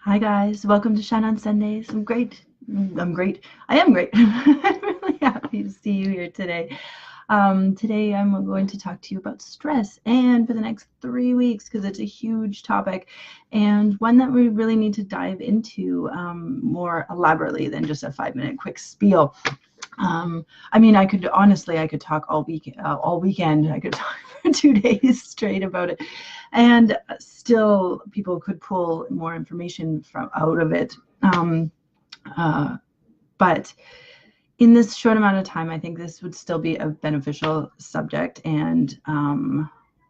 Hi guys, welcome to Shine on Sundays. I'm great. I am great. I'm really happy to see you here today. Today I'm going to talk to you about stress, and for the next 3 weeks, because it's a huge topic and one that we really need to dive into more elaborately than just a 5-minute quick spiel. I could talk all weekend. I could talk for 2 days straight about it, and still people could pull more information out of it. But in this short amount of time, I think this would still be a beneficial subject and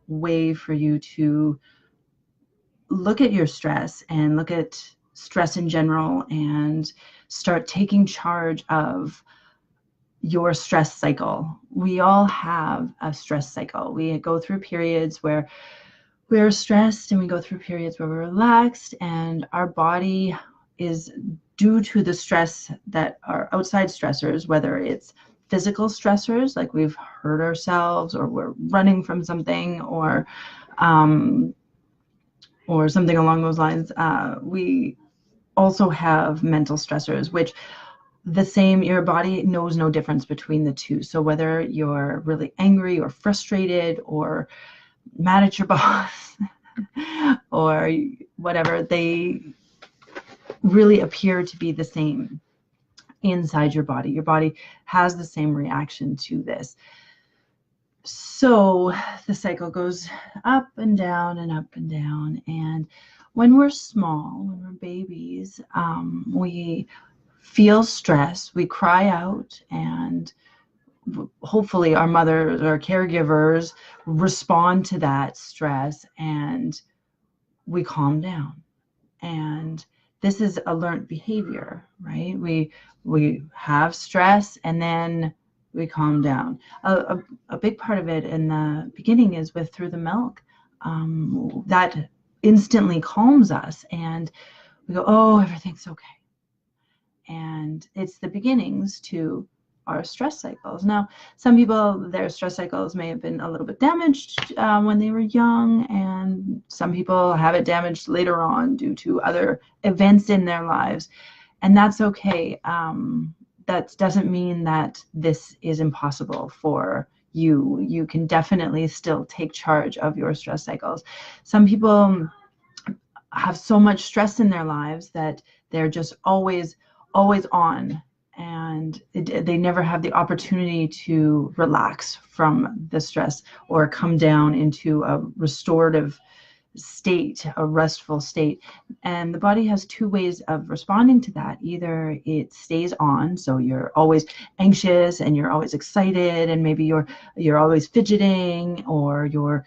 way for you to look at your stress and look at stress in general and start taking charge of your stress cycle. We all have a stress cycle. We go through periods where we're stressed and we go through periods where we're relaxed, and our body is, due to the stress that are outside stressors, whether it's physical stressors like we've hurt ourselves or we're running from something or something along those lines. We also have mental stressors, which your body knows no difference between the two. So whether you're really angry or frustrated or mad at your boss or whatever, they really appear to be the same inside your body. Your body has the same reaction to this. So the cycle goes up and down and up and down. And when we're small, when we're babies, we feel stress, we cry out, and hopefully our mothers or caregivers respond to that stress and we calm down. And this is a learned behavior, right? We have stress and then we calm down. A big part of it in the beginning is through the milk. That instantly calms us and we go, oh, everything's okay. And it's the beginnings to our stress cycles. Now, some people, their stress cycles may have been a little bit damaged when they were young, and some people have it damaged later on due to other events in their lives, and that's okay. That doesn't mean that this is impossible for you. You can definitely still take charge of your stress cycles. Some people have so much stress in their lives that they're just always on, and they never have the opportunity to relax from the stress or come down into a restorative state, a restful state. And the body has two ways of responding to that. Either it stays on, so you're always anxious and you're always excited, and maybe you're always fidgeting, or you're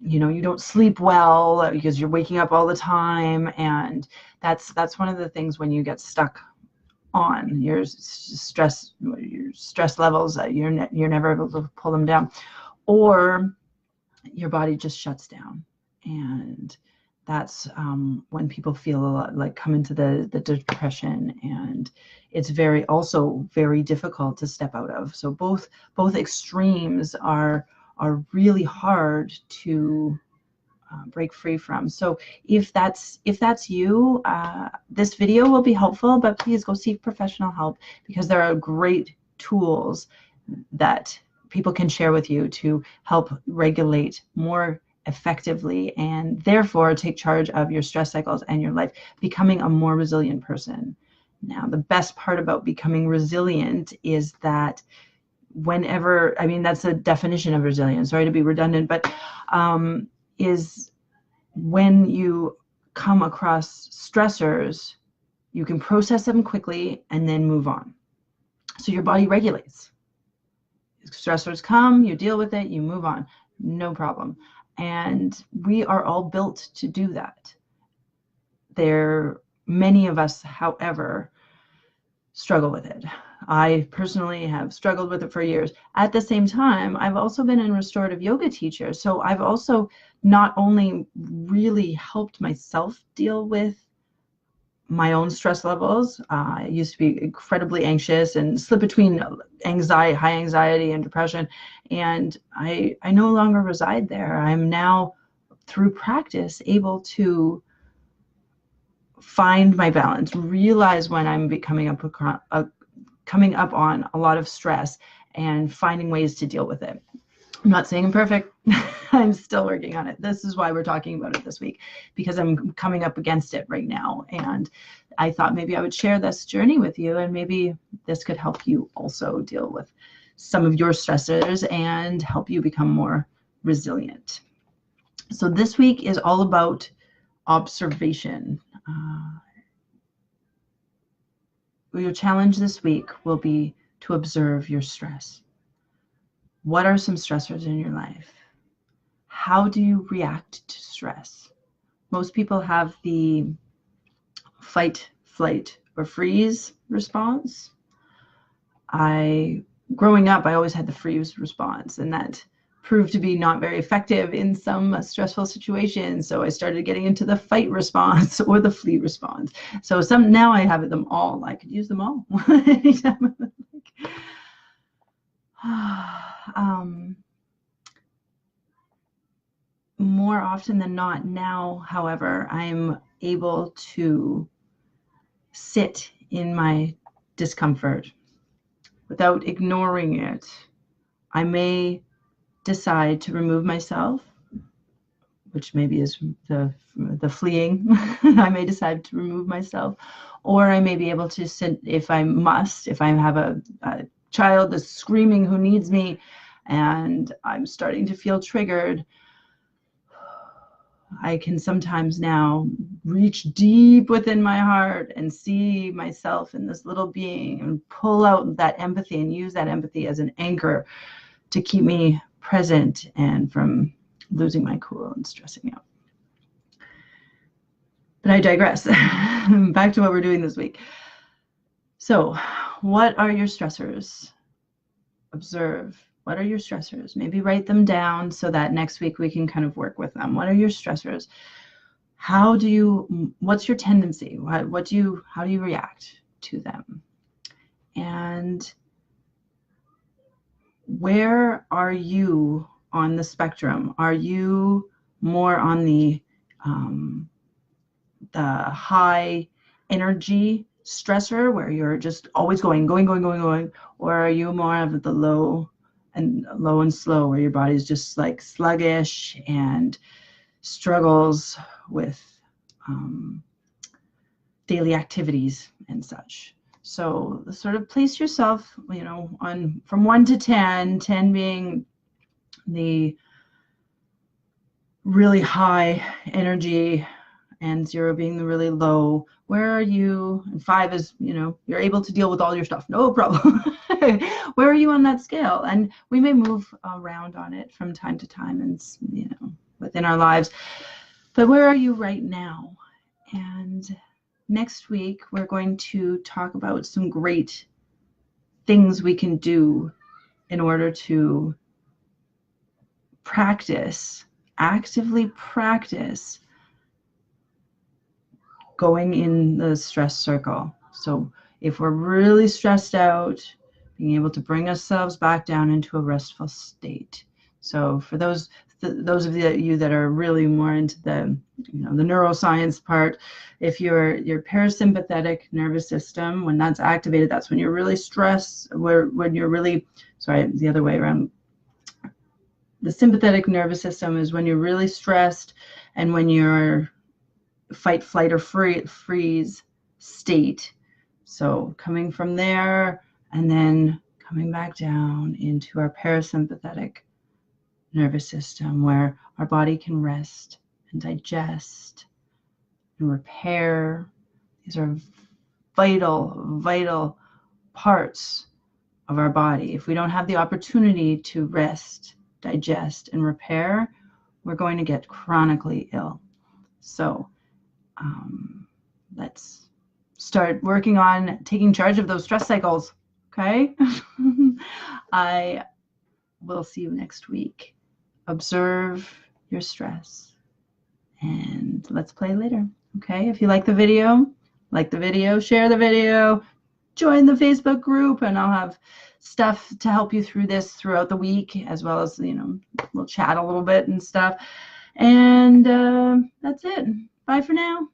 you don't sleep well because you're waking up all the time. And that's one of the things when you get stuck on your stress levels, you're never able to pull them down, or your body just shuts down. And that's when people feel a lot like come into the depression, and it's also very difficult to step out of. So both extremes are really hard to break free from. So if that's you, this video will be helpful, but please go seek professional help, because there are great tools that people can share with you to help regulate more effectively and therefore take charge of your stress cycles and your life, becoming a more resilient person. Now, the best part about becoming resilient is that that's the definition of resilience, sorry to be redundant, but is when you come across stressors, you can process them quickly and then move on. So your body regulates. Stressors come, you deal with it, you move on, no problem. And we are all built to do that. Many of us, however, struggle with it. I personally have struggled with it for years. At the same time, I've also been a restorative yoga teacher. So I've also not only really helped myself deal with my own stress levels. I used to be incredibly anxious and slip between high anxiety and depression. And I no longer reside there. I'm now, through practice, able to find my balance, realize when I'm coming up on a lot of stress, and finding ways to deal with it. I'm not saying I'm perfect. I'm still working on it. This is why we're talking about it this week, because I'm coming up against it right now. And I thought maybe I would share this journey with you, and maybe this could help you also deal with some of your stressors and help you become more resilient. So this week is all about observation. Your challenge this week will be to observe your stress. What are some stressors in your life? How do you react to stress? Most people have the fight, flight, or freeze response. Growing up, I always had the freeze response, and that proved to be not very effective in some stressful situations. So I started getting into the fight response or the flee response. So now I have them all. I could use them all. More often than not now, however, I'm able to sit in my discomfort without ignoring it. I may decide to remove myself, which maybe is the fleeing. I may decide to remove myself, or I may be able to sit if I must, if I have a child that's screaming who needs me and I'm starting to feel triggered. I can sometimes now reach deep within my heart and see myself in this little being and pull out that empathy and use that empathy as an anchor to keep me present and from losing my cool and stressing out. But I digress. Back to what we're doing this week. So, what are your stressors? Observe. What are your stressors? Maybe write them down so that next week we can kind of work with them. What are your stressors? What's your tendency? How do you react to them? And where are you on the spectrum? Are you more on the high energy stressor where you're just always going, or are you more of the low and slow where your body's just like sluggish and struggles with daily activities and such? So sort of place yourself, on from 1 to 10, 10 being the really high energy and 0 being the really low. Where are you? And 5 is, you're able to deal with all your stuff, no problem. Where are you on that scale? And we may move around on it from time to time and, within our lives. But where are you right now? And next week, we're going to talk about some great things we can do in order to actively practice going in the stress circle. So if we're really stressed out, being able to bring ourselves back down into a restful state. So for those of you that are really more into the neuroscience part, if your parasympathetic nervous system, when that's activated, that's when you're really stressed. When you're really, the other way around. The sympathetic nervous system is when you're really stressed, and when you're fight, flight, or freeze state. So coming from there and then coming back down into our parasympathetic nervous system where our body can rest and digest and repair. These are vital parts of our body. If we don't have the opportunity to rest, digest, and repair, we're going to get chronically ill. So let's start working on taking charge of those stress cycles, okay? I will see you next week. Observe your stress, and let's play later, okay? If you like the video, share the video, join the Facebook group, and I'll have stuff to help you through this throughout the week, as well as, we'll chat a little bit and stuff. And that's it. Bye for now.